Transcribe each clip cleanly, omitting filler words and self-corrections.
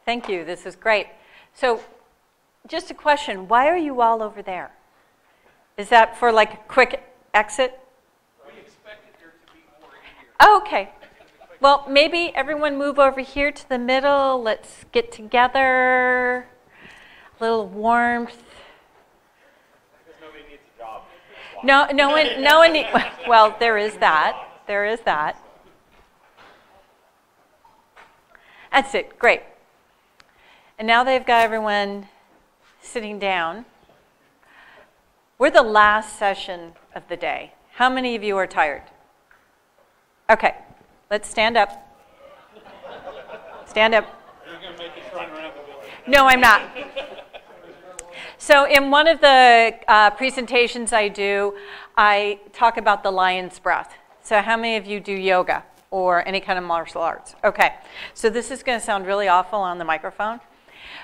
Thank you. This is great. So just a question. Why are you all over there? Is that for like a quick exit? We expected there to be more in here. Oh, okay. Well, maybe everyone move over here to the middle. Let's get together. A little warmth. Because nobody needs a job. No one need, well, there is that. There is that. That's it. Great. And now they've got everyone sitting down. We're the last session of the day. How many of you are tired? Okay. Let's stand up. Stand up. Are you going to make us run around the building? No, I'm not. So in one of the presentations I do, I talk about the lion's breath. So how many of you do yoga or any kind of martial arts? Okay. So this is going to sound really awful on the microphone.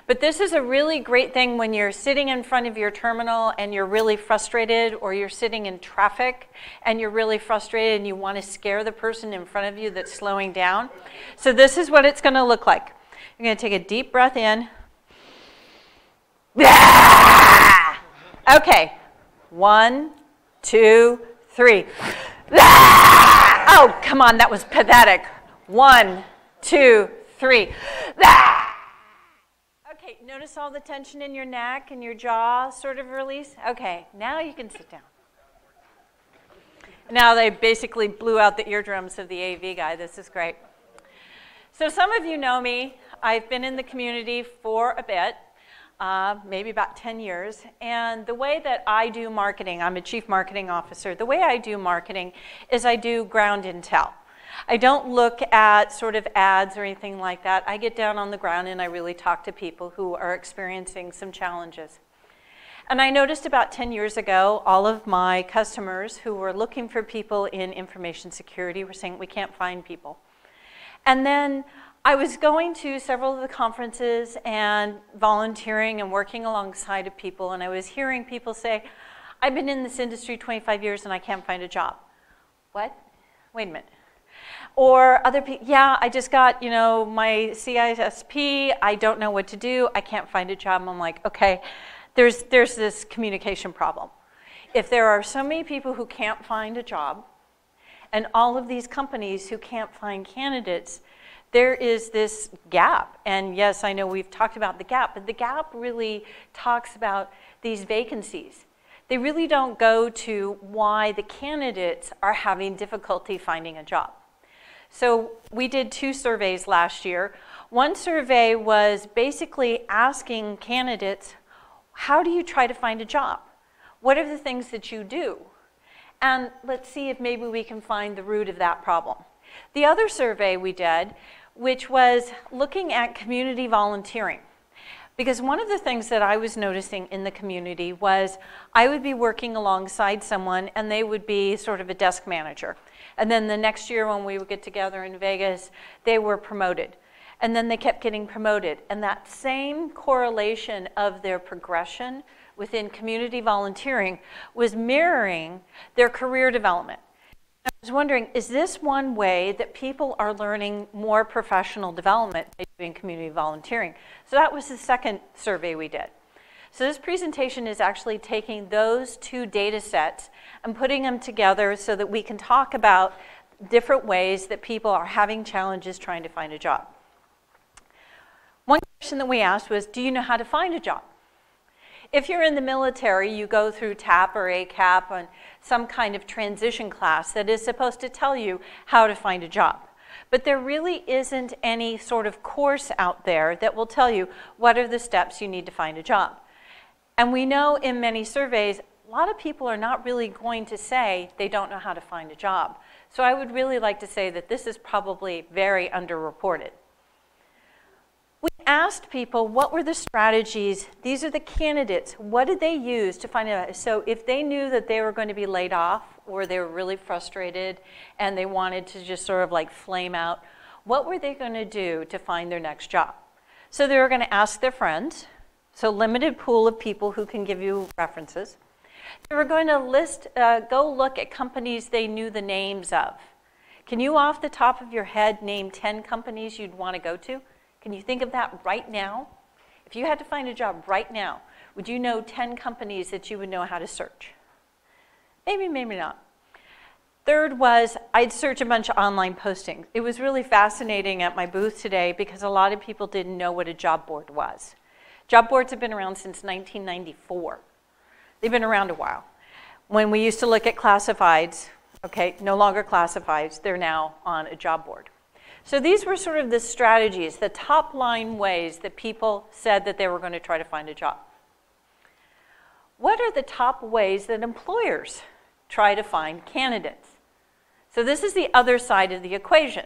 But this is a really great thing when you're sitting in front of your terminal and you're really frustrated, or you're sitting in traffic and you're really frustrated and you want to scare the person in front of you that's slowing down. So this is what it's going to look like. You're going to take a deep breath in. Okay. 1, 2, 3. Oh, come on, that was pathetic. 1, 2, 3. Okay, notice all the tension in your neck and your jaw sort of release? Okay, now you can sit down. Now they basically blew out the eardrums of the AV guy. This is great. So some of you know me. I've been in the community for a bit, maybe about 10 years. And the way that I do marketing, I'm a chief marketing officer. The way I do marketing is I do ground intel. I don't look at sort of ads or anything like that. I get down on the ground and I really talk to people who are experiencing some challenges. And I noticed about 10 years ago, all of my customers who were looking for people in information security were saying, we can't find people. And then I was going to several of the conferences and volunteering and working alongside of people, and I was hearing people say, I've been in this industry 25 years and I can't find a job. What? Wait a minute. Or other people, yeah, I just got, my CISP, I don't know what to do, I can't find a job. And I'm like, okay, there's this communication problem. If there are so many people who can't find a job, and all of these companies who can't find candidates, there is this gap. And yes, I know we've talked about the gap, but the gap really talks about these vacancies. They really don't go to why the candidates are having difficulty finding a job. So we did 2 surveys last year. One survey was basically asking candidates, how do you try to find a job? What are the things that you do? And let's see if maybe we can find the root of that problem. The other survey we did, which was looking at community volunteering. Because one of the things that I was noticing in the community was I would be working alongside someone and they would be sort of a desk manager. And then the next year when we would get together in Vegas, they were promoted. And then they kept getting promoted. And that same correlation of their progression within community volunteering was mirroring their career development. I was wondering, is this one way that people are learning more professional development by doing community volunteering? So that was the second survey we did. So this presentation is actually taking those 2 data sets and putting them together so that we can talk about different ways that people are having challenges trying to find a job. One question that we asked was, do you know how to find a job? If you're in the military, you go through TAP or ACAP and some kind of transition class that is supposed to tell you how to find a job. But there really isn't any sort of course out there that will tell you what are the steps you need to find a job. And we know in many surveys, a lot of people are not really going to say they don't know how to find a job. So I would really like to say that this is probably very underreported. We asked people, what were the strategies? These are the candidates. What did they use to find out? So if they knew that they were going to be laid off or they were really frustrated and they wanted to just sort of like flame out, what were they going to do to find their next job? So they were going to ask their friends. So limited pool of people who can give you references. They were going to go look at companies they knew the names of. Can you off the top of your head name 10 companies you'd want to go to? Can you think of that right now? If you had to find a job right now, would you know 10 companies that you would know how to search? Maybe, maybe not. Third was, I'd search a bunch of online postings. It was really fascinating at my booth today because a lot of people didn't know what a job board was. Job boards have been around since 1994. They've been around a while. When we used to look at classifieds, okay, no longer classifieds, they're now on a job board. So these were sort of the strategies, the top line ways that people said that they were going to try to find a job. What are the top ways that employers try to find candidates? So this is the other side of the equation.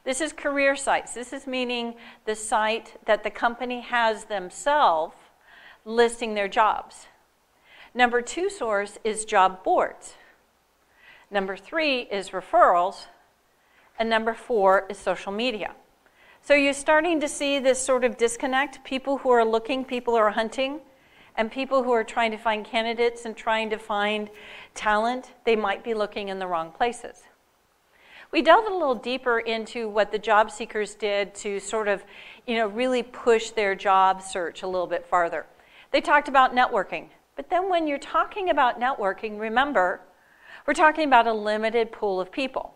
This is career sites. This is meaning the site that the company has themselves listing their jobs. Number 2 source is job boards. Number 3 is referrals. And number 4 is social media. So you're starting to see this sort of disconnect. People who are looking, people who are hunting, and people who are trying to find candidates and trying to find talent, they might be looking in the wrong places. We delved a little deeper into what the job seekers did to sort of, really push their job search a little bit farther. They talked about networking. But then when you're talking about networking, remember, we're talking about a limited pool of people.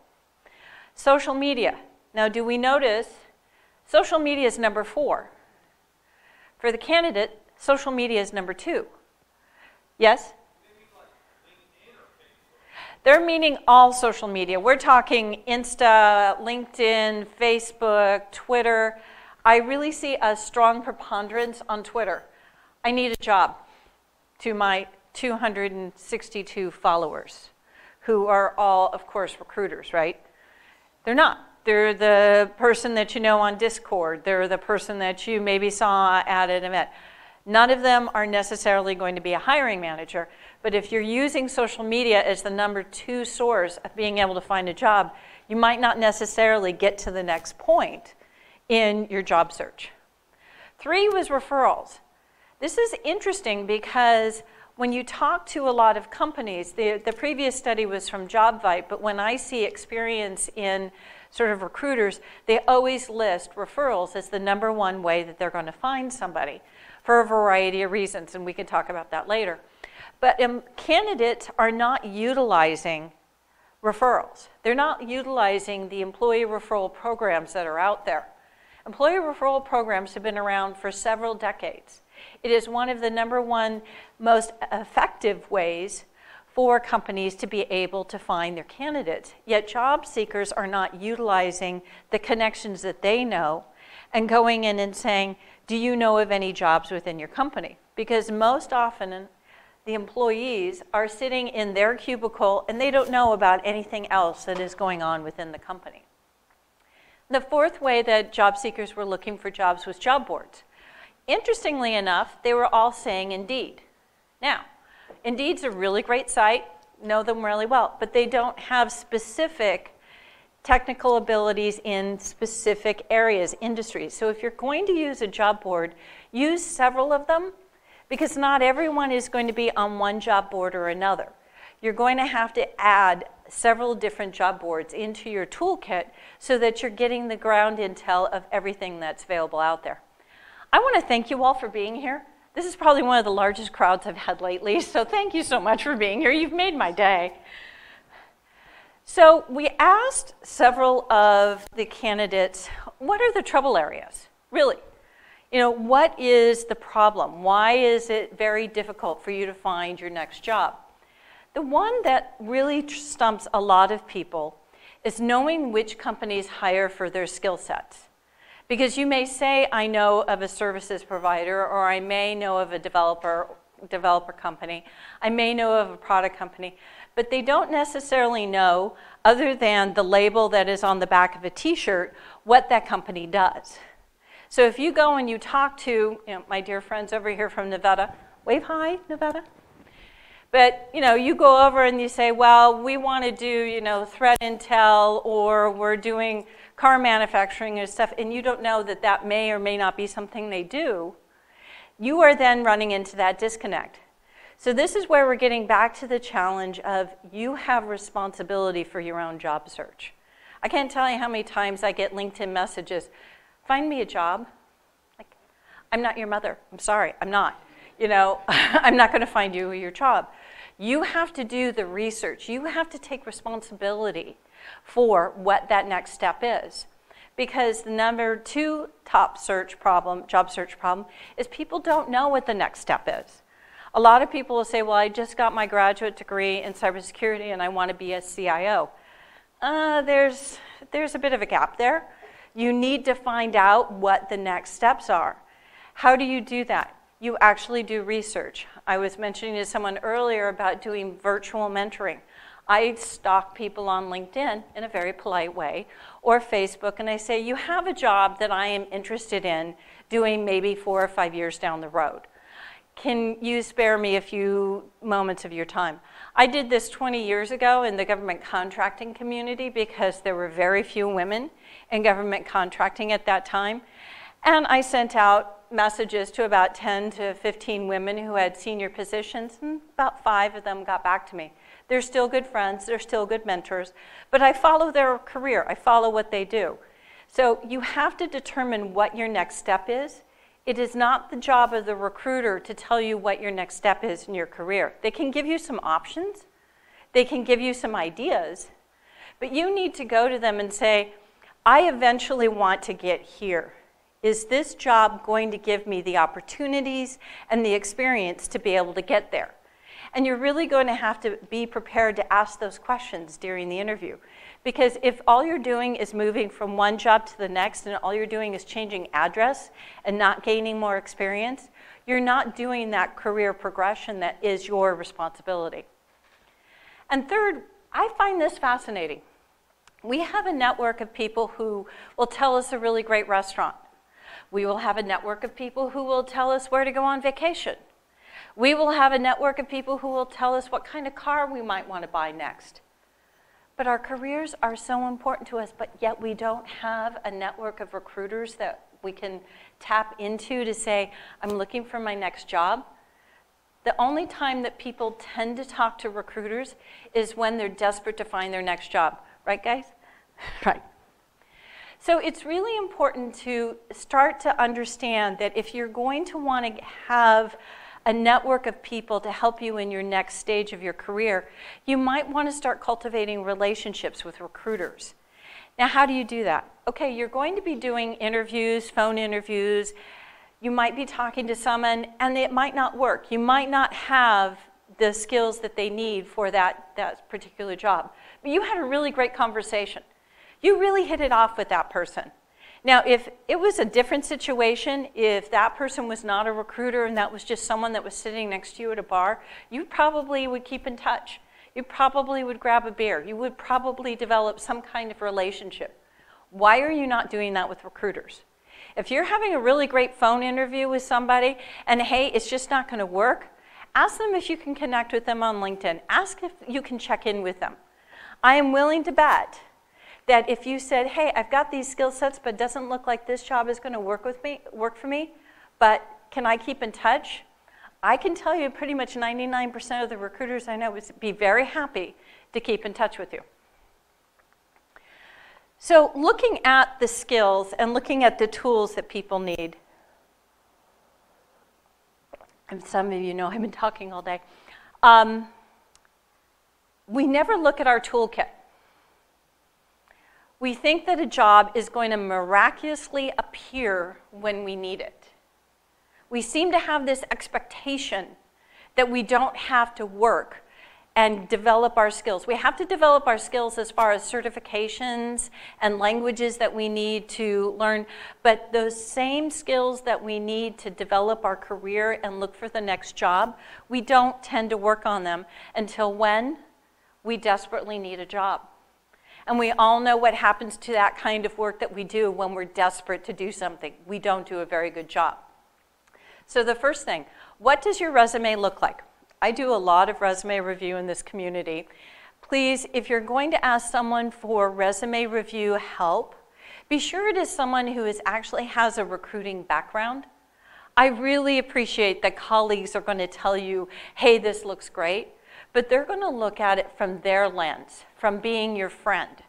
Social media. Now, do we notice social media is number 4? For the candidate, social media is number 2. Yes? They're meaning all social media. We're talking Insta, LinkedIn, Facebook, Twitter. I really see a strong preponderance on Twitter. I need a job to my 262 followers, who are all, of course, recruiters, right? They're not. They're the person that you know on Discord. They're the person that you maybe saw at an event. None of them are necessarily going to be a hiring manager, but if you're using social media as the number 2 source of being able to find a job, you might not necessarily get to the next point in your job search. 3 was referrals. This is interesting because when you talk to a lot of companies, the previous study was from JobVite, but when I see experience in sort of recruiters, they always list referrals as the number 1 way that they're going to find somebody for a variety of reasons, and we can talk about that later. But candidates are not utilizing referrals. They're not utilizing the employee referral programs that are out there. Employee referral programs have been around for several decades. It is one of the number 1 most effective ways for companies to be able to find their candidates. Yet job seekers are not utilizing the connections that they know and going in and saying, do you know of any jobs within your company? Because most often the employees are sitting in their cubicle and they don't know about anything else that is going on within the company. The 4th way that job seekers were looking for jobs was job boards. Interestingly enough, they were all saying Indeed. Now, Indeed's a really great site, know them really well, but they don't have specific technical abilities in specific areas, industries. So if you're going to use a job board, use several of them, because not everyone is going to be on one job board or another. You're going to have to add several different job boards into your toolkit so that you're getting the ground intel of everything that's available out there. I want to thank you all for being here. This is probably one of the largest crowds I've had lately, so thank you so much for being here. You've made my day. So we asked several of the candidates, what are the trouble areas, really? What is the problem? Why is it very difficult for you to find your next job? The one that really stumps a lot of people is knowing which companies hire for their skill sets. Because you may say, I know of a services provider, or I may know of a developer company, I may know of a product company, but they don't necessarily know, other than the label that is on the back of a t-shirt, what that company does. So if you go and you talk to my dear friends over here from Nevada, wave hi, Nevada. But you go over and you say, well, we want to do threat intel, or we're doing car manufacturing and stuff, and you don't know that that may or may not be something they do, you are then running into that disconnect. So this is where we're getting back to the challenge of you have responsibility for your own job search. I can't tell you how many times I get LinkedIn messages, find me a job. Like, I'm not your mother. I'm sorry, I'm not. You know, I'm not going to find you your job. You have to do the research. You have to take responsibility for what that next step is. Because the number 2 top job search problem, is people don't know what the next step is. A lot of people will say, well, I just got my graduate degree in cybersecurity and I want to be a CIO. There's a bit of a gap there. You need to find out what the next steps are. How do you do that? You actually do research. I was mentioning to someone earlier about doing virtual mentoring. I stalk people on LinkedIn in a very polite way, or Facebook, and I say, you have a job that I am interested in doing maybe 4 or 5 years down the road. Can you spare me a few moments of your time? I did this 20 years ago in the government contracting community because there were very few women in government contracting at that time. And I sent out messages to about 10 to 15 women who had senior positions, and about 5 of them got back to me. They're still good friends, they're still good mentors, but I follow their career, I follow what they do. So you have to determine what your next step is. It is not the job of the recruiter to tell you what your next step is in your career. They can give you some options, they can give you some ideas, but you need to go to them and say, I eventually want to get here. Is this job going to give me the opportunities and the experience to be able to get there? And you're really going to have to be prepared to ask those questions during the interview. Because if all you're doing is moving from one job to the next and all you're doing is changing address and not gaining more experience, you're not doing that career progression that is your responsibility. And third, I find this fascinating. We have a network of people who will tell us a really great restaurant. We will have a network of people who will tell us where to go on vacation. We will have a network of people who will tell us what kind of car we might want to buy next. But our careers are so important to us, but yet we don't have a network of recruiters that we can tap into to say, I'm looking for my next job. The only time that people tend to talk to recruiters is when they're desperate to find their next job. Right, guys? Right. So it's really important to start to understand that if you're going to want to have a network of people to help you in your next stage of your career, you might want to start cultivating relationships with recruiters. Now, how do you do that? Okay, you're going to be doing interviews, phone interviews. You might be talking to someone, and it might not work. You might not have the skills that they need for that particular job. But you had a really great conversation. You really hit it off with that person. Now, if it was a different situation, if that person was not a recruiter and that was just someone that was sitting next to you at a bar, you probably would keep in touch. You probably would grab a beer. You would probably develop some kind of relationship. Why are you not doing that with recruiters? If you're having a really great phone interview with somebody and, hey, it's just not going to work, ask them if you can connect with them on LinkedIn. Ask if you can check in with them. I am willing to bet that if you said, hey, I've got these skill sets, but it doesn't look like this job is going to work for me, but can I keep in touch? I can tell you pretty much 99% of the recruiters I know would be very happy to keep in touch with you. So looking at the skills and looking at the tools that people need, and some of you know I've been talking all day, we never look at our toolkit. We think that a job is going to miraculously appear when we need it. We seem to have this expectation that we don't have to work and develop our skills. We have to develop our skills as far as certifications and languages that we need to learn, but those same skills that we need to develop our career and look for the next job, we don't tend to work on them until when we desperately need a job. And we all know what happens to that kind of work that we do when we're desperate to do something. We don't do a very good job. So the first thing, what does your resume look like? I do a lot of resume review in this community. Please, if you're going to ask someone for resume review help, be sure it is someone who actually has a recruiting background. I really appreciate that colleagues are going to tell you, hey, this looks great. But they're going to look at it from their lens, from being your friend.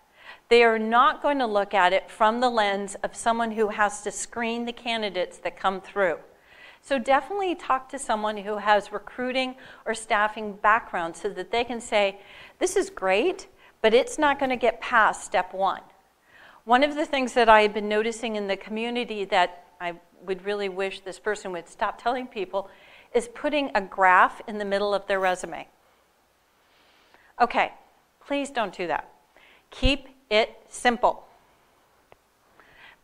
They are not going to look at it from the lens of someone who has to screen the candidates that come through. So definitely talk to someone who has recruiting or staffing background so that they can say, this is great, but it's not going to get past step one. One of the things that I have been noticing in the community that I would really wish this person would stop telling people is putting a graph in the middle of their resume. Okay, please don't do that. Keep it simple.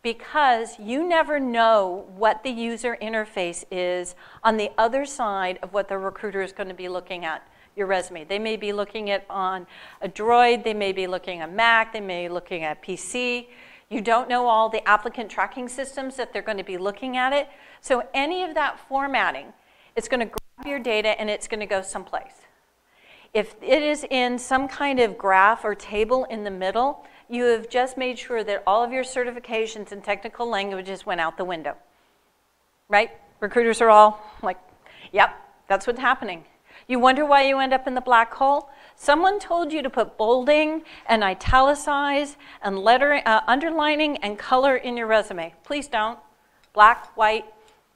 Because you never know what the user interface is on the other side of what the recruiter is going to be looking at your resume. They may be looking at on a Droid, they may be looking at Mac, they may be looking at PC. You don't know all the applicant tracking systems that they're going to be looking at it. So any of that formatting, it's going to grab your data and it's going to go someplace. If it is in some kind of graph or table in the middle, you have just made sure that all of your certifications and technical languages went out the window. Right? Recruiters are all like, yep, that's what's happening. You wonder why you end up in the black hole? Someone told you to put bolding and italicize and underlining and color in your resume. Please don't. Black, white,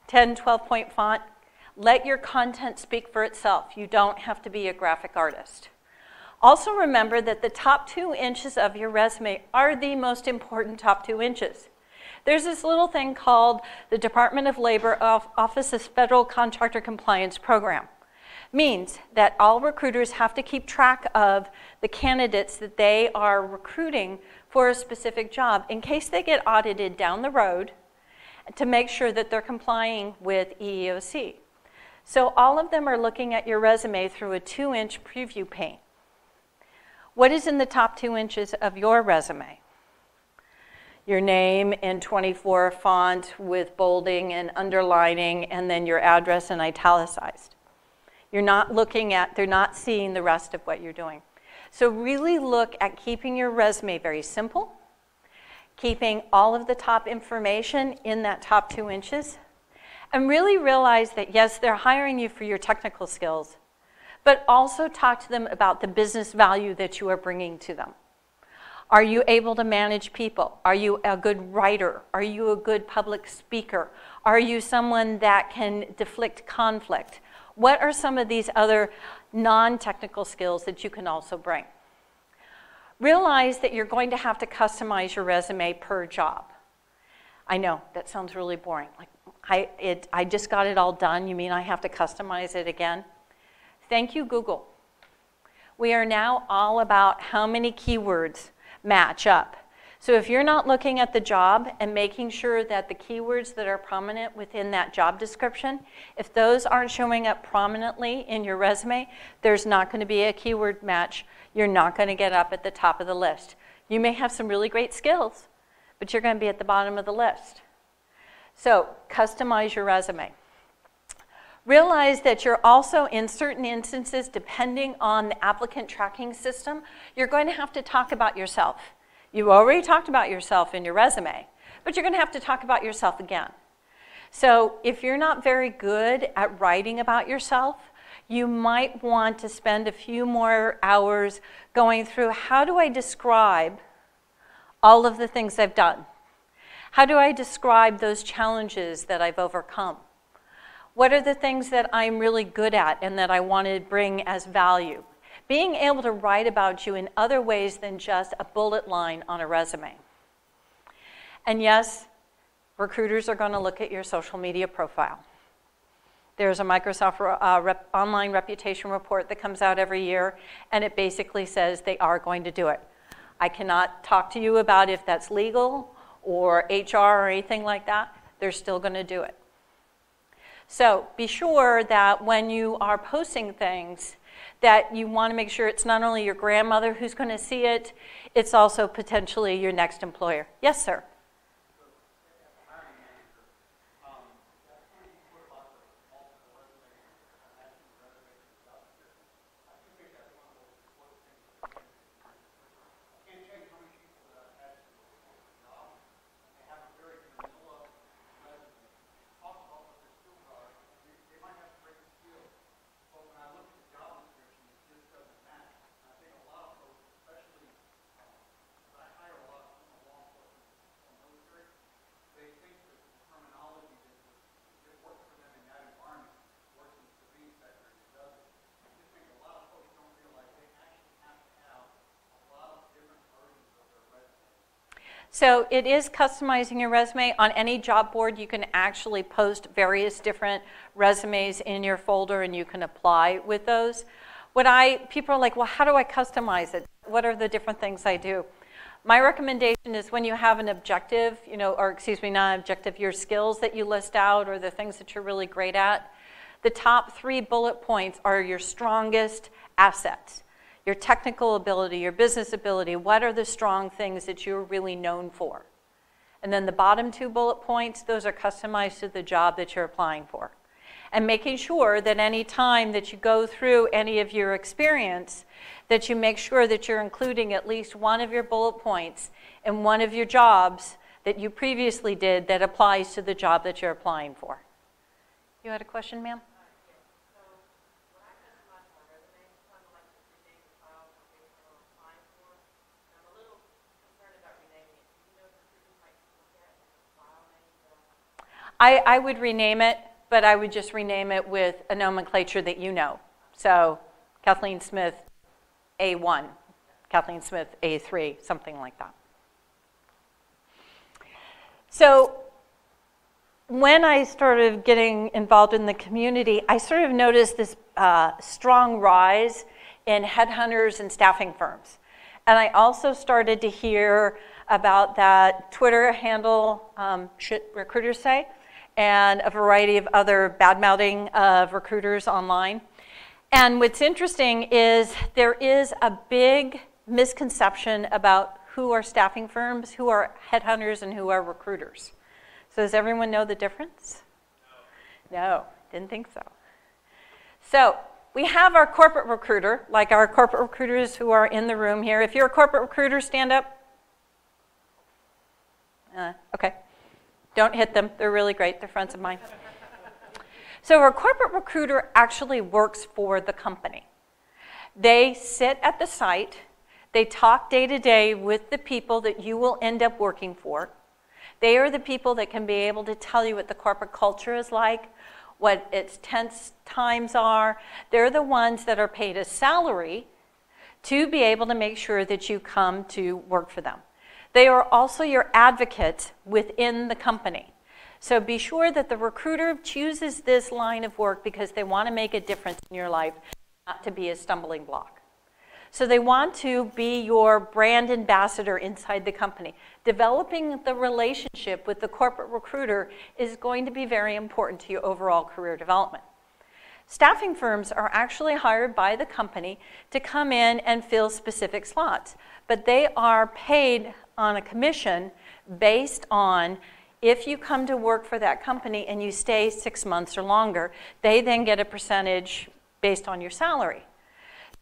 10, 12-point font. Let your content speak for itself. You don't have to be a graphic artist. Also remember that the top 2 inches of your resume are the most important top 2 inches. There's this little thing called the Department of Labor Office of Federal Contractor Compliance Program. Means that all recruiters have to keep track of the candidates that they are recruiting for a specific job in case they get audited down the road to make sure that they're complying with EEOC. So all of them are looking at your resume through a 2-inch preview pane. What is in the top 2 inches of your resume? Your name in 24 font with bolding and underlining, and then your address in italicized. You're not looking at, they're not seeing the rest of what you're doing. So really look at keeping your resume very simple, keeping all of the top information in that top 2 inches, and really realize that yes, they're hiring you for your technical skills, but also talk to them about the business value that you are bringing to them. Are you able to manage people? Are you a good writer? Are you a good public speaker? Are you someone that can deflect conflict? What are some of these other non-technical skills that you can also bring? Realize that you're going to have to customize your resume per job. I know, that sounds really boring. Like, I just got it all done. You mean I have to customize it again? Thank you, Google. We are now all about how many keywords match up. So if you're not looking at the job and making sure that the keywords that are prominent within that job description, if those aren't showing up prominently in your resume, there's not going to be a keyword match. You're not going to get up at the top of the list. You may have some really great skills, but you're going to be at the bottom of the list. So customize your resume. Realize that you're also, in certain instances, depending on the applicant tracking system, you're going to have to talk about yourself. You already talked about yourself in your resume, but you're going to have to talk about yourself again. So if you're not very good at writing about yourself, you might want to spend a few more hours going through, how do I describe all of the things I've done? How do I describe those challenges that I've overcome? What are the things that I'm really good at and that I want to bring as value? Being able to write about you in other ways than just a bullet line on a resume. And yes, recruiters are going to look at your social media profile. There's a Microsoft online reputation report that comes out every year, and it basically says they are going to do it. I cannot talk to you about if that's legal or HR or anything like that. They're still going to do it. So be sure that when you are posting things, that you want to make sure it's not only your grandmother who's going to see it, it's also potentially your next employer. Yes, sir? So it is customizing your resume. On any job board, you can actually post various different resumes in your folder and you can apply with those. People are like, well, how do I customize it? What are the different things I do? My recommendation is when you have an objective, or excuse me, not an objective, your skills that you list out or the things that you're really great at, the top 3 bullet points are your strongest assets. Your technical ability, your business ability, what are the strong things that you're really known for? And then the bottom 2 bullet points, those are customized to the job that you're applying for. And making sure that any time that you go through any of your experience, that you make sure that you're including at least one of your bullet points in one of your jobs that you previously did that applies to the job that you're applying for. You had a question, ma'am? I would rename it, but I would just rename it with a nomenclature that you know. So Kathleen Smith A1, Kathleen Smith A3, something like that. So when I started getting involved in the community, I sort of noticed this strong rise in headhunters and staffing firms. And I also started to hear about that Twitter handle, Shit Recruiters Say, and a variety of other bad-mouthing of recruiters online. And what's interesting is there is a big misconception about who are staffing firms, who are headhunters, and who are recruiters. So does everyone know the difference? No, didn't think so. So we have our corporate recruiter, like our corporate recruiters who are in the room here. If you're a corporate recruiter, stand up. Okay. Don't hit them. They're really great. They're friends of mine. So our corporate recruiter actually works for the company. They sit at the site. They talk day to day with the people that you will end up working for. They are the people that can be able to tell you what the corporate culture is like, what its tense times are. They're the ones that are paid a salary to be able to make sure that you come to work for them. They are also your advocates within the company. So be sure that the recruiter chooses this line of work because they want to make a difference in your life, not to be a stumbling block. So they want to be your brand ambassador inside the company. Developing the relationship with the corporate recruiter is going to be very important to your overall career development. Staffing firms are actually hired by the company to come in and fill specific slots, but they are paid on a commission based on if you come to work for that company and you stay 6 months or longer, they then get a percentage based on your salary.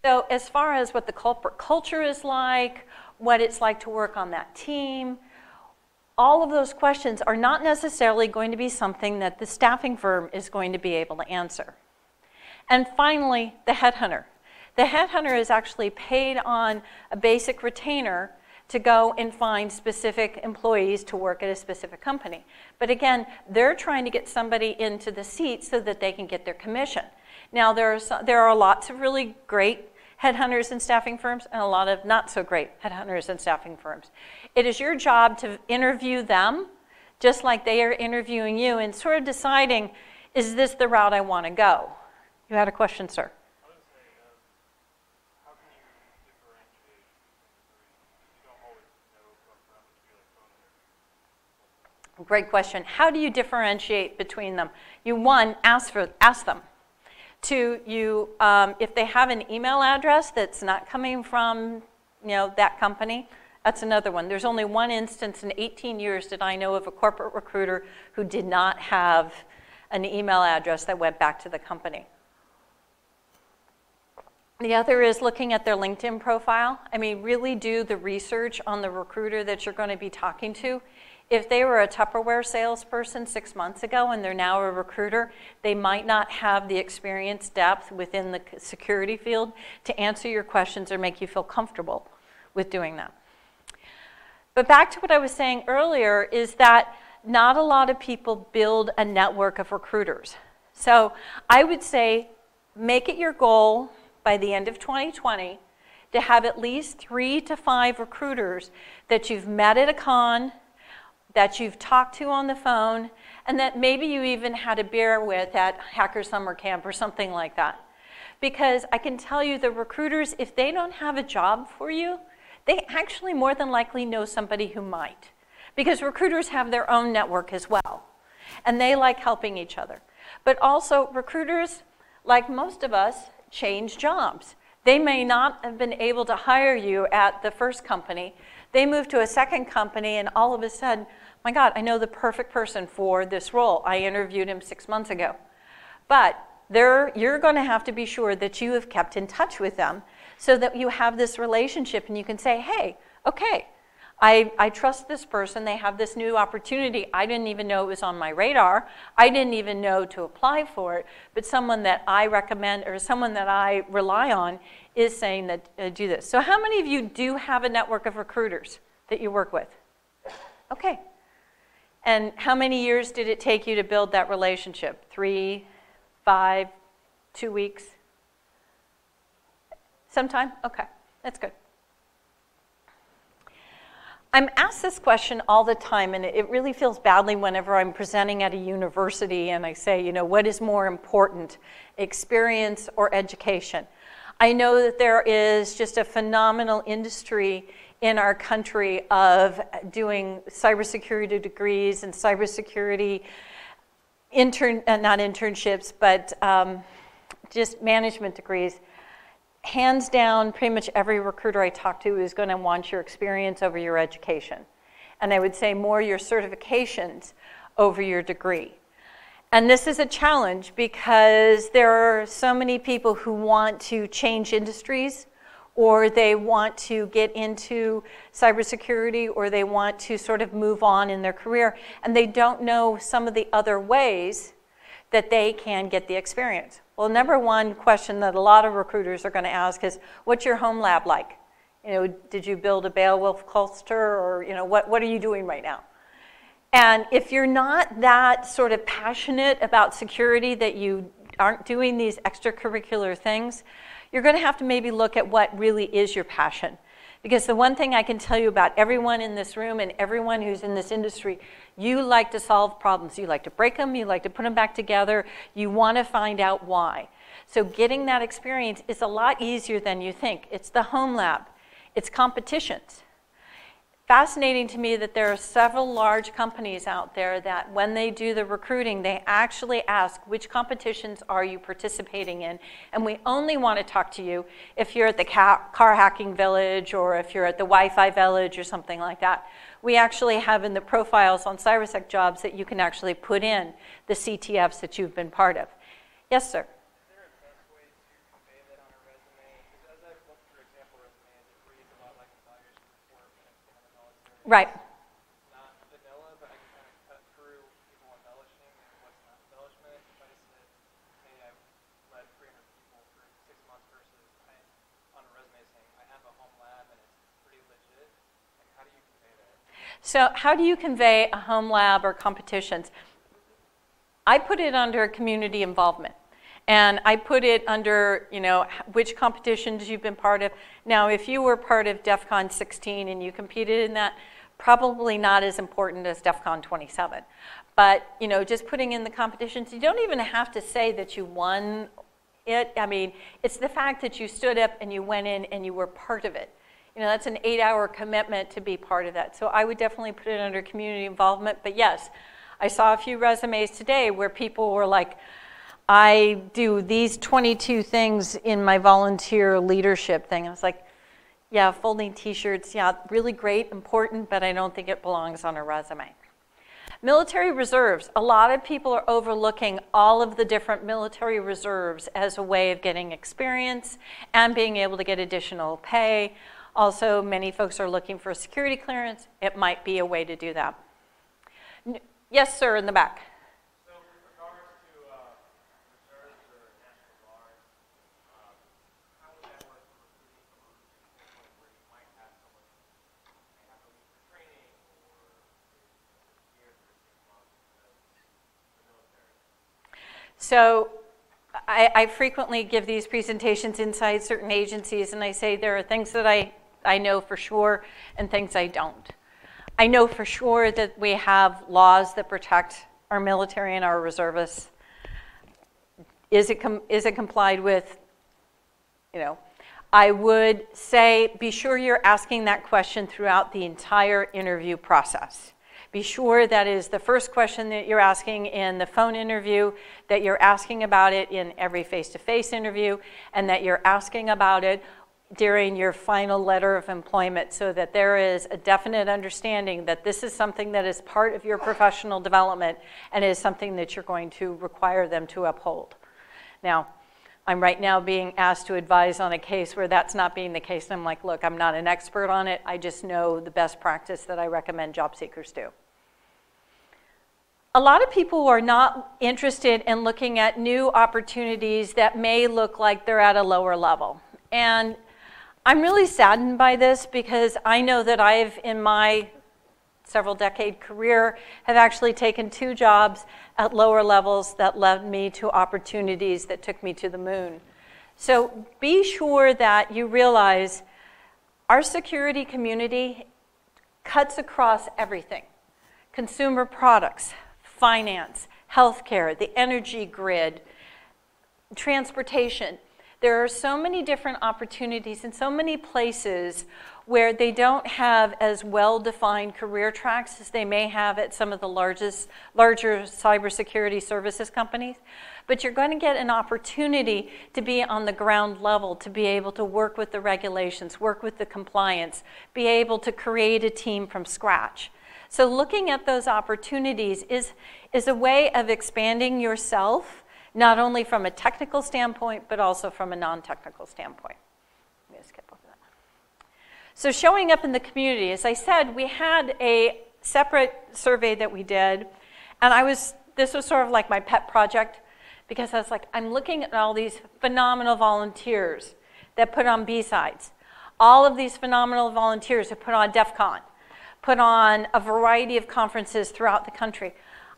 So as far as what the corporate culture is like, what it's like to work on that team, all of those questions are not necessarily going to be something that the staffing firm is going to be able to answer. And finally, the headhunter. The headhunter is actually paid on a basic retainer to go and find specific employees to work at a specific company. But again, they're trying to get somebody into the seat so that they can get their commission. Now, there are lots of really great headhunters and staffing firms and a lot of not so great headhunters and staffing firms. It is your job to interview them just like they are interviewing you and sort of deciding, is this the route I want to go? You had a question, sir. Great question. How do you differentiate between them? You, one, ask them. Two, if they have an email address that's not coming from that company, that's another one. There's only one instance in 18 years that I know of a corporate recruiter who did not have an email address that went back to the company. The other is looking at their LinkedIn profile. I mean, really do the research on the recruiter that you're going to be talking to. If they were a Tupperware salesperson 6 months ago and they're now a recruiter, they might not have the experience depth within the security field to answer your questions or make you feel comfortable with doing that. But back to what I was saying earlier is that not a lot of people build a network of recruiters. So I would say make it your goal by the end of 2020 to have at least 3 to 5 recruiters that you've met at a con, that you've talked to on the phone, and that maybe you even had a beer with at Hacker Summer Camp or something like that. Because I can tell you the recruiters, if they don't have a job for you, they actually more than likely know somebody who might. Because recruiters have their own network as well. And they like helping each other. But also recruiters, like most of us, change jobs. They may not have been able to hire you at the first company. They move to a second company and all of a sudden, my God, I know the perfect person for this role. I interviewed him 6 months ago. But you're going to have to be sure that you have kept in touch with them so that you have this relationship and you can say, hey, okay, I trust this person. They have this new opportunity. I didn't even know it was on my radar. I didn't even know to apply for it. But someone that I recommend or someone that I rely on is saying that do this. So how many of you do have a network of recruiters that you work with? Okay. And how many years did it take you to build that relationship? 3, 5, 2 weeks? Sometime? Okay, that's good. I'm asked this question all the time, and it really feels badly whenever I'm presenting at a university and I say, you know, what is more important, experience or education? I know that there is just a phenomenal industry in our country of doing cybersecurity degrees and cybersecurity not internships, but just management degrees. Hands down, pretty much every recruiter I talk to is going to want your experience over your education. And I would say more your certifications over your degree. And this is a challenge because there are so many people who want to change industries, or they want to get into cybersecurity, or they want to sort of move on in their career, and they don't know some of the other ways that they can get the experience. Well, number one question that a lot of recruiters are going to ask is, what's your home lab like? You know, did you build a Beowulf cluster, or you know, what are you doing right now? And if you're not that sort of passionate about security, that you aren't doing these extracurricular things, you're going to have to maybe look at what really is your passion. Because the one thing I can tell you about everyone in this room and everyone who's in this industry, you like to solve problems. You like to break them. You like to put them back together. You want to find out why. So getting that experience is a lot easier than you think. It's the home lab. It's competitions. Fascinating to me that there are several large companies out there that when they do the recruiting, they actually ask, which competitions are you participating in? And we only want to talk to you if you're at the car hacking village, or if you're at the Wi-Fi village or something like that. We actually have in the profiles on CyberSec jobs that you can actually put in the CTFs that you've been part of. Yes, sir? Right. Not vanilla, but I can kind of cut through people embellishing and what's not embellishment. If I said, hey, I've led 300 people for 6 months versus on a resume saying I have a home lab and it's pretty legit, like how do you convey that? So how do you convey a home lab or competitions? I put it under community involvement. And I put it under, you know, which competitions you've been part of. Now, if you were part of DEF CON 16 and you competed in that, probably not as important as DEF CON 27. But, you know, just putting in the competitions, you don't even have to say that you won it. I mean, it's the fact that you stood up and you went in and you were part of it. You know, that's an 8-hour commitment to be part of that. So I would definitely put it under community involvement. But yes, I saw a few resumes today where people were like, I do these 22 things in my volunteer leadership thing. I was like, yeah, folding t-shirts, yeah, really great, important, but I don't think it belongs on a resume. Military reserves. A lot of people are overlooking all of the different military reserves as a way of getting experience and being able to get additional pay. Also, many folks are looking for security clearance. It might be a way to do that. Yes, sir, in the back. So I frequently give these presentations inside certain agencies, and I say there are things that I know for sure and things I don't. I know for sure that we have laws that protect our military and our reservists. Is it complied with? You know, I would say be sure you're asking that question throughout the entire interview process. Be sure that is the first question that you're asking in the phone interview, that you're asking about it in every face-to-face interview, and that you're asking about it during your final letter of employment, so that there is a definite understanding that this is something that is part of your professional development and is something that you're going to require them to uphold. Now, I'm right now being asked to advise on a case where that's not being the case, and I'm like, look, I'm not an expert on it. I just know the best practice that I recommend job seekers do. A lot of people are not interested in looking at new opportunities that may look like they're at a lower level. And I'm really saddened by this, because I know that I've, in my several decade career, have actually taken 2 jobs at lower levels that led me to opportunities that took me to the moon. So be sure that you realize our security community cuts across everything: consumer products, finance, healthcare, the energy grid, transportation. There are so many different opportunities in so many places where they don't have as well-defined career tracks as they may have at some of the larger cybersecurity services companies. But you're going to get an opportunity to be on the ground level, to be able to work with the regulations, work with the compliance, be able to create a team from scratch. So looking at those opportunities is a way of expanding yourself, not only from a technical standpoint, but also from a non-technical standpoint. I'm going to skip over that. So showing up in the community, as I said, we had a separate survey that we did, and this was sort of like my pet project, because I was like, I'm looking at all these phenomenal volunteers that put on B-sides. All of these phenomenal volunteers have put on DEF CON, put on a variety of conferences throughout the country.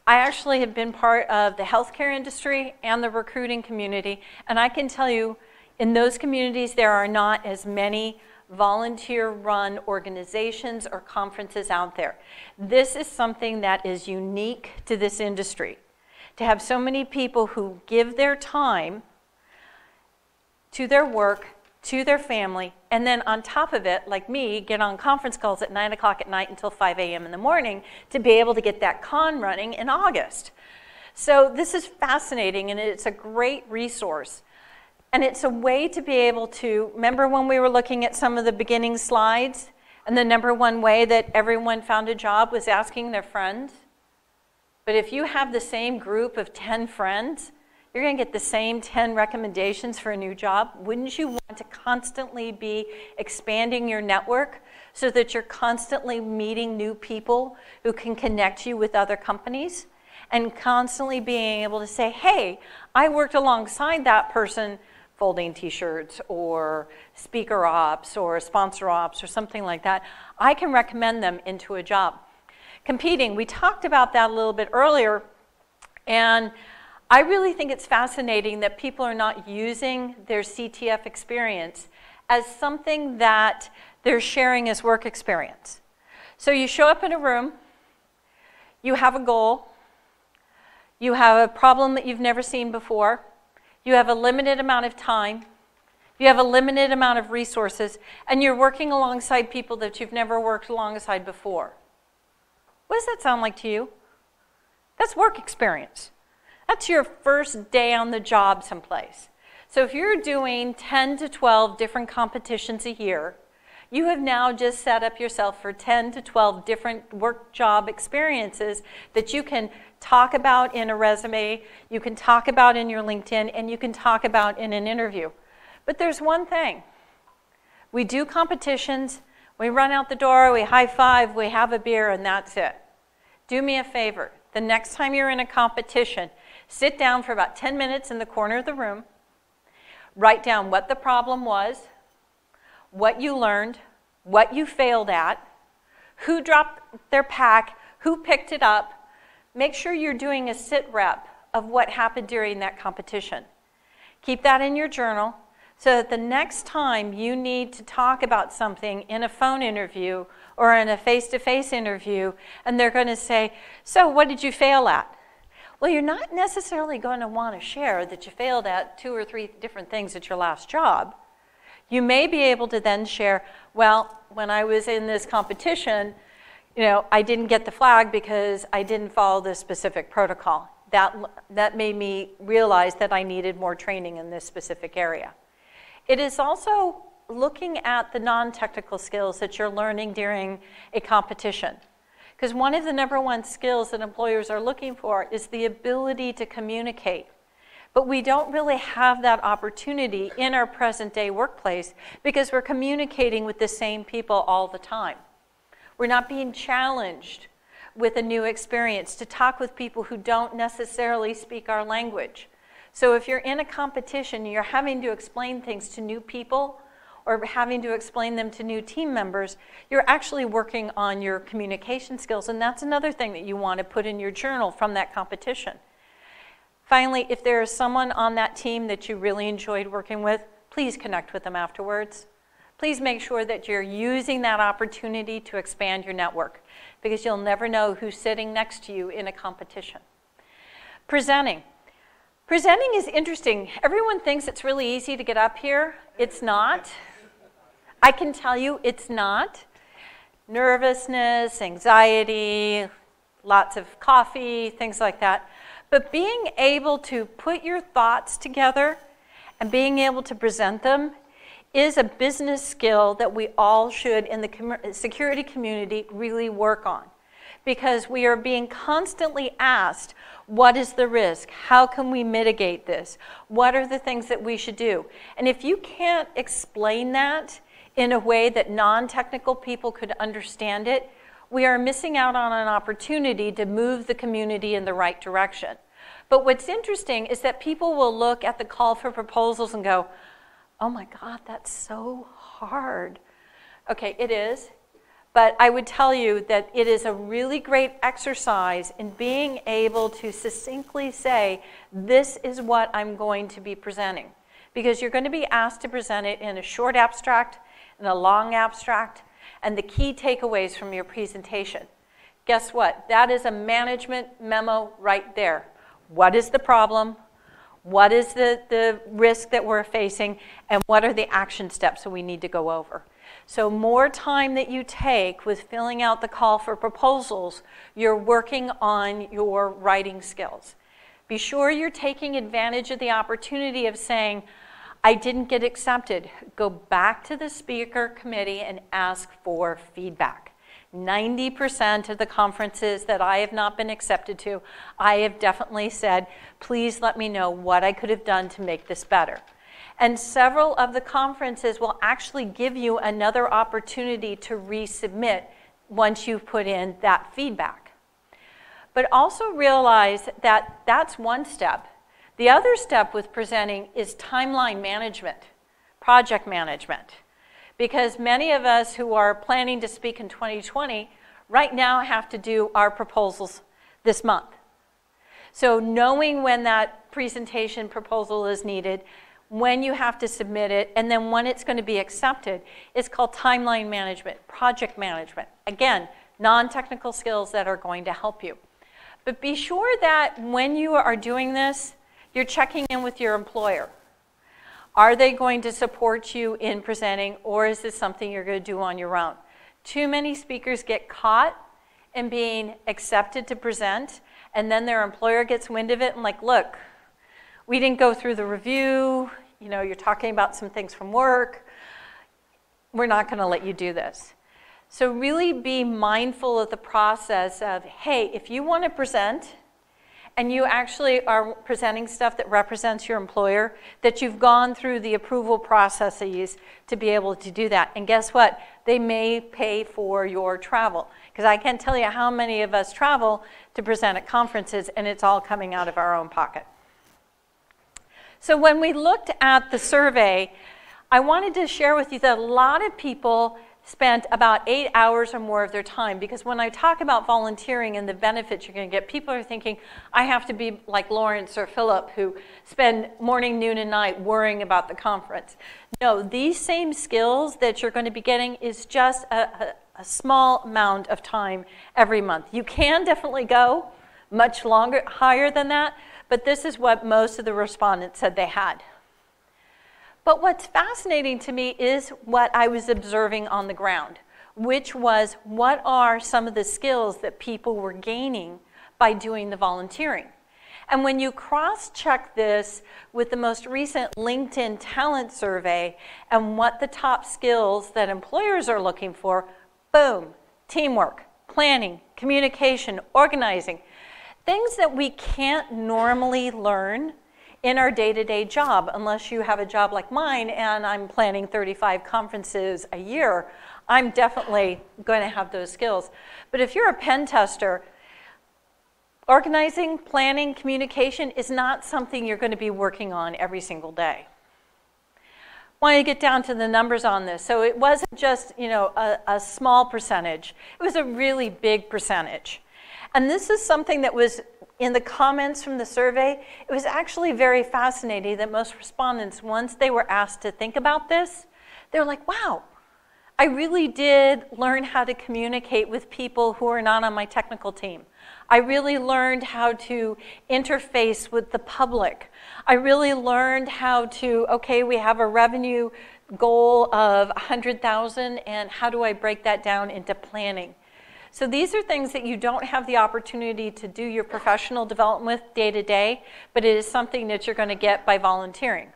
I actually have been part of the healthcare industry and the recruiting community, and I can tell you, in those communities, there are not as many volunteer-run organizations or conferences out there. This is something that is unique to this industry, to have so many people who give their time to their work, to their family, and then on top of it, like me, get on conference calls at 9 o'clock at night until 5 a.m. in the morning to be able to get that con running in August. So this is fascinating, and it's a great resource. And it's a way to be able to, remember when we were looking at some of the beginning slides, and the number one way that everyone found a job was asking their friends? But if you have the same group of 10 friends, you're going to get the same 10 recommendations for a new job. Wouldn't you want to constantly be expanding your network so that you're constantly meeting new people who can connect you with other companies, and constantly being able to say, hey, I worked alongside that person folding t-shirts or speaker ops or sponsor ops or something like that. I can recommend them into a job. Competing, we talked about that a little bit earlier, and I really think it's fascinating that people are not using their CTF experience as something that they're sharing as work experience. So you show up in a room, you have a goal, you have a problem that you've never seen before, you have a limited amount of time, you have a limited amount of resources, and you're working alongside people that you've never worked alongside before. What does that sound like to you? That's work experience. That's your first day on the job someplace. So if you're doing 10 to 12 different competitions a year, you have now just set up yourself for 10 to 12 different work job experiences that you can talk about in a resume, you can talk about in your LinkedIn, and you can talk about in an interview. But there's one thing. We do competitions, we run out the door, we high five, we have a beer, and that's it. Do me a favor. The next time you're in a competition, sit down for about 10 minutes in the corner of the room, write down what the problem was, what you learned, what you failed at, who dropped their pack, who picked it up. Make sure you're doing a sit rep of what happened during that competition. Keep that in your journal so that the next time you need to talk about something in a phone interview or in a face-to-face interview, and they're going to say, so what did you fail at? Well, you're not necessarily going to want to share that you failed at 2 or 3 different things at your last job. You may be able to then share, well, when I was in this competition, I didn't get the flag because I didn't follow this specific protocol. That made me realize that I needed more training in this specific area. It is also looking at the non-technical skills that you're learning during a competition. Because one of the #1 skills that employers are looking for is the ability to communicate. But we don't really have that opportunity in our present-day workplace because we're communicating with the same people all the time. We're not being challenged with a new experience to talk with people who don't necessarily speak our language. So if you're in a competition, you're having to explain things to new people or having to explain them to new team members, you're actually working on your communication skills, and that's another thing that you want to put in your journal from that competition. Finally, if there is someone on that team that you really enjoyed working with, please connect with them afterwards. Please make sure that you're using that opportunity to expand your network, because you'll never know who's sitting next to you in a competition. Presenting. Presenting is interesting. Everyone thinks it's really easy to get up here. It's not. I can tell you it's not. Nervousness, anxiety, lots of coffee, things like that. But being able to put your thoughts together and being able to present them is a business skill that we all should, in the security community, really work on. Because we are being constantly asked, what is the risk? How can we mitigate this? What are the things that we should do? And if you can't explain that in a way that non-technical people could understand it, we are missing out on an opportunity to move the community in the right direction. But what's interesting is that people will look at the call for proposals and go, oh my God, that's so hard. Okay, it is. But I would tell you that it is a really great exercise in being able to succinctly say, this is what I'm going to be presenting. Because you're going to be asked to present it in a short abstract, in a long abstract, and the key takeaways from your presentation. Guess what? That is a management memo right there. What is the problem? What is the risk that we're facing? And what are the action steps that we need to go over? So more time that you take with filling out the call for proposals, you're working on your writing skills. Be sure you're taking advantage of the opportunity of saying, I didn't get accepted. Go back to the speaker committee and ask for feedback. 90% of the conferences that I have not been accepted to, I have definitely said, please let me know what I could have done to make this better. And several of the conferences will actually give you another opportunity to resubmit once you've put in that feedback. But also realize that that's one step. The other step with presenting is timeline management, project management. Because many of us who are planning to speak in 2020 right now have to do our proposals this month. So knowing when that presentation proposal is needed, when you have to submit it, and then when it's going to be accepted, is called timeline management, project management. Again, non-technical skills that are going to help you. But be sure that when you are doing this, you're checking in with your employer. Are they going to support you in presenting, or is this something you're going to do on your own? Too many speakers get caught in being accepted to present, and then their employer gets wind of it and like, look, we didn't go through the review, you're talking about some things from work, we're not going to let you do this. So really be mindful of the process of, hey, if you want to present, and you actually are presenting stuff that represents your employer, that you've gone through the approval processes to be able to do that. And guess what? They may pay for your travel. Because I can't tell you how many of us travel to present at conferences, and it's all coming out of our own pocket. So when we looked at the survey, I wanted to share with you that a lot of people spent about 8 hours or more of their time, because when I talk about volunteering and the benefits you're going to get, people are thinking, I have to be like Lawrence or Philip, who spend morning, noon, and night worrying about the conference. No, these same skills that you're going to be getting is just a small amount of time every month. You can definitely go much longer, higher than that, but this is what most of the respondents said they had. But what's fascinating to me is what I was observing on the ground, which was what are some of the skills that people were gaining by doing the volunteering. And when you cross-check this with the most recent LinkedIn talent survey and what the top skills that employers are looking for, boom, teamwork, planning, communication, organizing, things that we can't normally learn in our day-to-day job, unless you have a job like mine and I'm planning 35 conferences a year, I'm definitely going to have those skills. But if you're a pen tester, organizing, planning, communication is not something you're going to be working on every single day. I want to get down to the numbers on this. So it wasn't just, a small percentage. It was a really big percentage. And this is something that was in the comments from the survey. It was actually very fascinating that most respondents, once they were asked to think about this, they were like, wow, I really did learn how to communicate with people who are not on my technical team. I really learned how to interface with the public. I really learned how to, okay, we have a revenue goal of 100,000, and how do I break that down into planning? So these are things that you don't have the opportunity to do your professional development with day to day, but it is something that you're going to get by volunteering.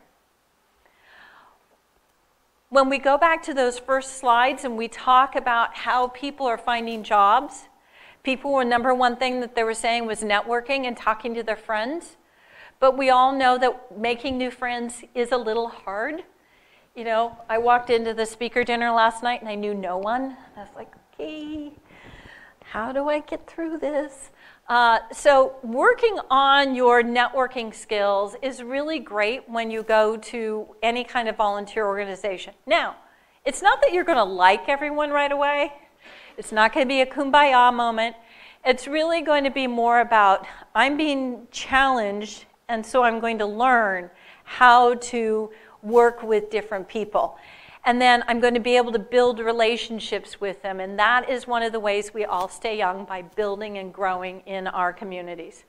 When we go back to those first slides and we talk about how people are finding jobs, people were number one thing that they were saying was networking and talking to their friends. But we all know that making new friends is a little hard. I walked into the speaker dinner last night and I knew no one. I was like, okay, how do I get through this? So working on your networking skills is really great when you go to any kind of volunteer organization. Now, it's not that you're going to like everyone right away. It's not going to be a kumbaya moment. It's really going to be more about, I'm being challenged, and so I'm going to learn how to work with different people. And then I'm going to be able to build relationships with them. And that is one of the ways we all stay young, by building and growing in our communities.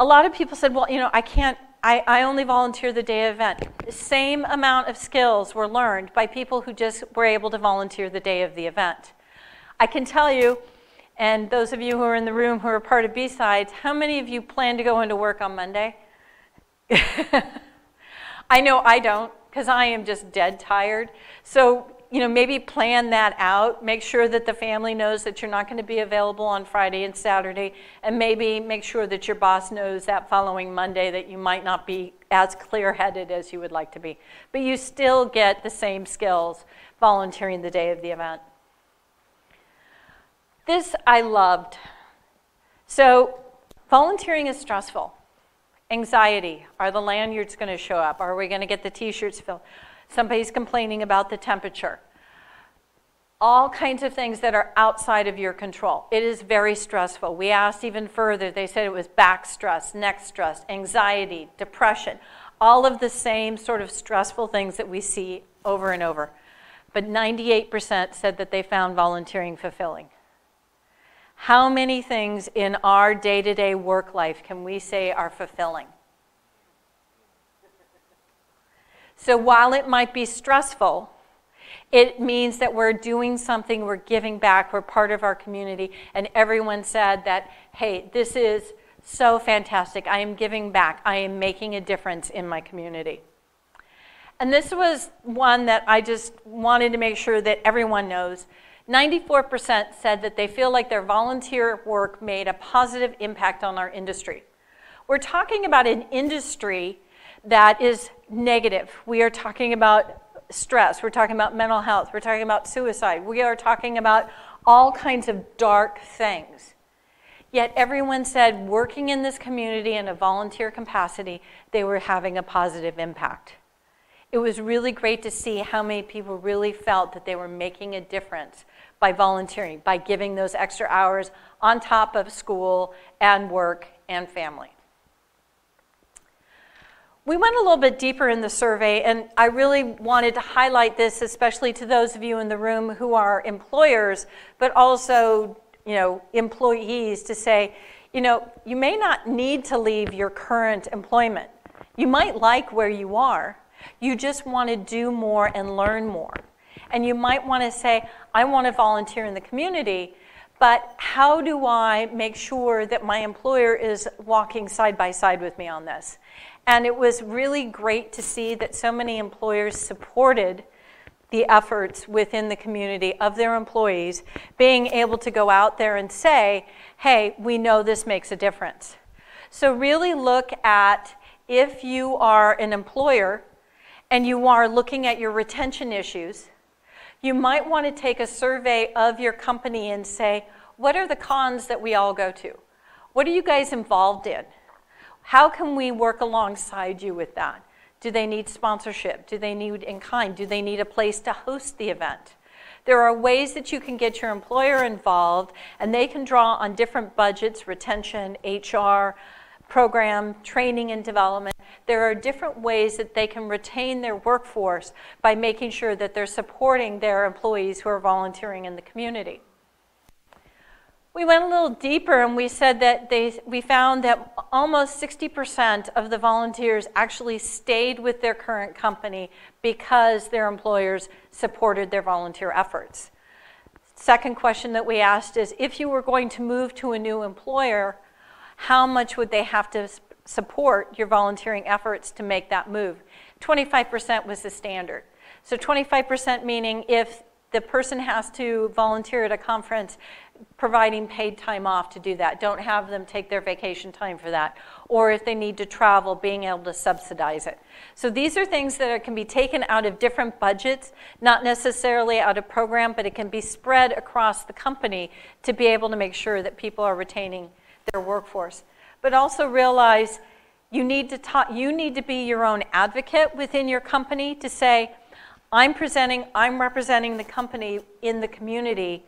A lot of people said, well, I only volunteer the day of event. The same amount of skills were learned by people who just were able to volunteer the day of the event. I can tell you, and those of you who are in the room who are part of B-Sides, how many of you plan to go into work on Monday? I know I don't, because I am just dead tired. So, maybe plan that out. Make sure that the family knows that you're not going to be available on Friday and Saturday, and maybe make sure that your boss knows that following Monday that you might not be as clear-headed as you would like to be. But you still get the same skills volunteering the day of the event. This I loved. So, volunteering is stressful. Anxiety. Are the lanyards going to show up? Are we going to get the t-shirts filled? Somebody's complaining about the temperature. All kinds of things that are outside of your control. It is very stressful. We asked even further. They said it was back stress, neck stress, anxiety, depression. All of the same sort of stressful things that we see over and over. But 98% said that they found volunteering fulfilling. How many things in our day-to-day work life can we say are fulfilling? So while it might be stressful, it means that we're doing something, we're giving back, we're part of our community, and everyone said that, hey, this is so fantastic. I am giving back. I am making a difference in my community. And this was one that I just wanted to make sure that everyone knows. 94% said that they feel like their volunteer work made a positive impact on our industry. We're talking about an industry that is negative. We are talking about stress. We're talking about mental health. We're talking about suicide. We are talking about all kinds of dark things. Yet everyone said working in this community in a volunteer capacity, they were having a positive impact. It was really great to see how many people really felt that they were making a difference by volunteering, by giving those extra hours on top of school and work and family. We went a little bit deeper in the survey, and I really wanted to highlight this, especially to those of you in the room who are employers, but also, employees, to say, you may not need to leave your current employment. You might like where you are. You just want to do more and learn more. And you might want to say, I want to volunteer in the community, but how do I make sure that my employer is walking side by side with me on this? And it was really great to see that so many employers supported the efforts within the community of their employees, being able to go out there and say, hey, we know this makes a difference. So really look at, if you are an employer and you are looking at your retention issues, you might want to take a survey of your company and say, what are the cons that we all go to? What are you guys involved in? How can we work alongside you with that? Do they need sponsorship? Do they need in-kind? Do they need a place to host the event? There are ways that you can get your employer involved, and they can draw on different budgets, retention, HR, program, training and development. There are different ways that they can retain their workforce by making sure that they're supporting their employees who are volunteering in the community. We went a little deeper and we said that we found that almost 60% of the volunteers actually stayed with their current company because their employers supported their volunteer efforts. Second question that we asked is, if you were going to move to a new employer, how much would they have to support your volunteering efforts to make that move? 25% was the standard. So 25% meaning if the person has to volunteer at a conference, providing paid time off to do that. Don't have them take their vacation time for that. Or if they need to travel, being able to subsidize it. So these are things that can be taken out of different budgets, not necessarily out of program, but it can be spread across the company to be able to make sure that people are retaining their workforce. But also realize you need to be your own advocate within your company to say, I'm representing the company in the community.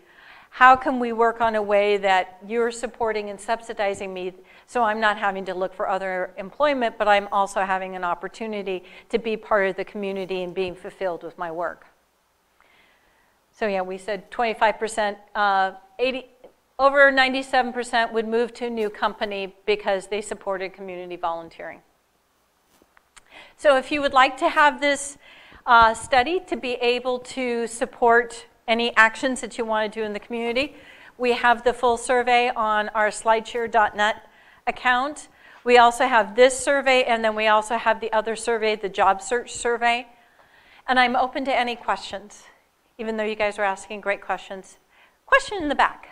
How can we work on a way that you're supporting and subsidizing me so I'm not having to look for other employment, but I'm also having an opportunity to be part of the community and being fulfilled with my work? So yeah, we said 25%, over 97% would move to a new company because they supported community volunteering. So if you would like to have this study to be able to support any actions that you want to do in the community, we have the full survey on our slideshare.net account. We also have this survey, and then we also have the other survey, the job search survey. And I'm open to any questions, even though you guys are asking great questions. Question in the back.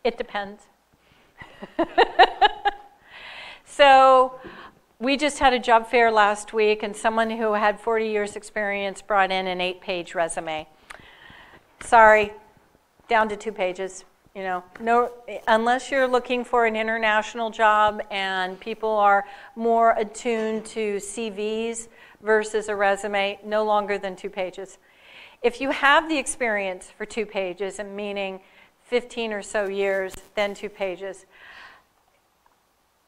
It depends. So we just had a job fair last week, and someone who had 40 years experience brought in an 8-page resume. Sorry, down to 2 pages. No, unless you're looking for an international job and people are more attuned to CVs versus a resume, no longer than 2 pages. If you have the experience for 2 pages, and meaning 15 or so years, then 2 pages.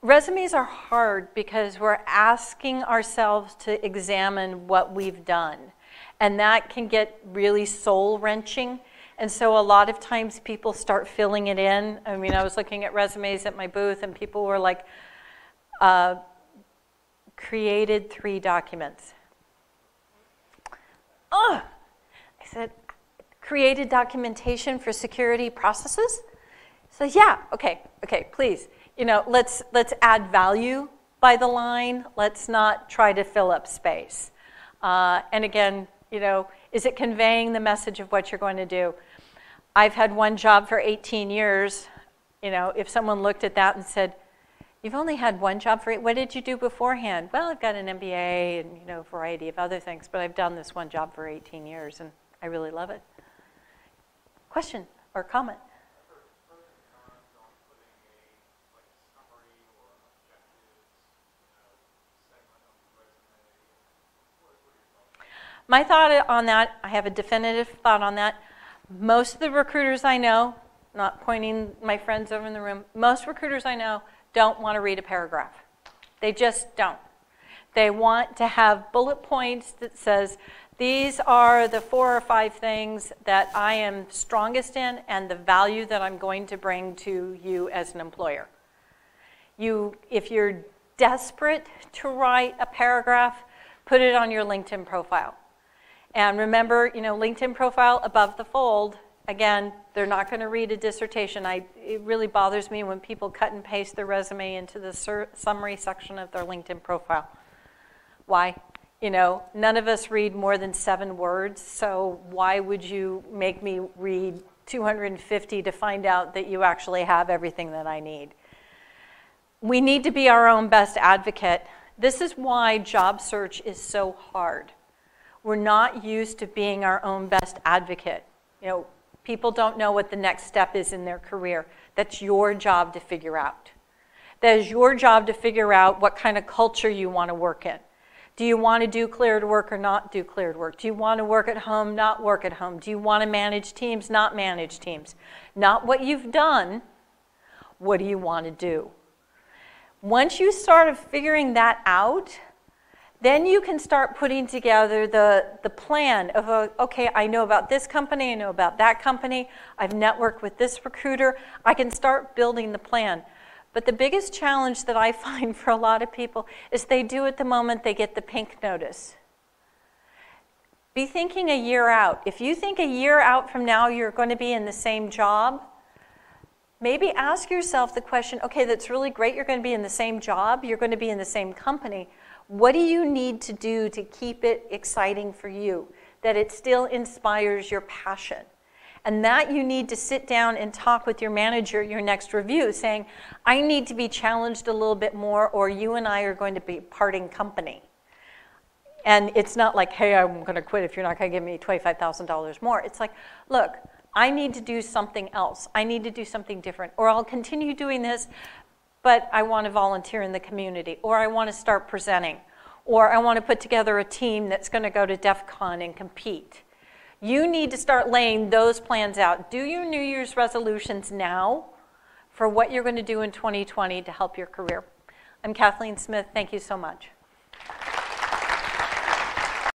Resumes are hard because we're asking ourselves to examine what we've done. And that can get really soul-wrenching. And so a lot of times people start filling it in. I mean, I was looking at resumes at my booth and people were like, created 3 documents. I said, created documentation for security processes? So yeah, okay, please. Let's add value by the line. Let's not try to fill up space. And again, is it conveying the message of what you're going to do? I've had one job for 18 years. If someone looked at that and said, you've only had one job for 8, what did you do beforehand? Well, I've got an MBA and a variety of other things, but I've done this one job for 18 years and I really love it. Question or comment? My thought on that, I have a definitive thought on that. Most of the recruiters I know, not pointing my friends over in the room, most recruiters I know don't want to read a paragraph. They just don't. They want to have bullet points that says, these are the 4 or 5 things that I am strongest in and the value that I'm going to bring to you as an employer. If you're desperate to write a paragraph, put it on your LinkedIn profile. And remember, LinkedIn profile above the fold, again, they're not going to read a dissertation. It really bothers me when people cut and paste their resume into the summary section of their LinkedIn profile. Why? None of us read more than 7 words, so why would you make me read 250 to find out that you actually have everything that I need? We need to be our own best advocate. This is why job search is so hard. We're not used to being our own best advocate. People don't know what the next step is in their career. That's your job to figure out. That is your job to figure out what kind of culture you want to work in. Do you want to do cleared work or not do cleared work? Do you want to work at home, not work at home? Do you want to manage teams, not manage teams? Not what you've done, what do you want to do? Once you start figuring that out, then you can start putting together the plan of, okay, I know about this company, I know about that company, I've networked with this recruiter, I can start building the plan. But the biggest challenge that I find for a lot of people is they do it the moment they get the pink notice. Be thinking a year out. If you think a year out from now you're going to be in the same job, maybe ask yourself the question, okay, that's really great, you're going to be in the same job, you're going to be in the same company. What do you need to do to keep it exciting for you, that it still inspires your passion? And that you need to sit down and talk with your manager at your next review, saying, I need to be challenged a little bit more, or you and I are going to be parting company. And it's not like, hey, I'm going to quit if you're not going to give me $25,000 more. It's like, look, I need to do something else. I need to do something different. Or I'll continue doing this, but I want to volunteer in the community. Or I want to start presenting. Or I want to put together a team that's going to go to DEF CON and compete. You need to start laying those plans out. Do your New Year's resolutions now for what you're going to do in 2020 to help your career. I'm Kathleen Smith. Thank you so much.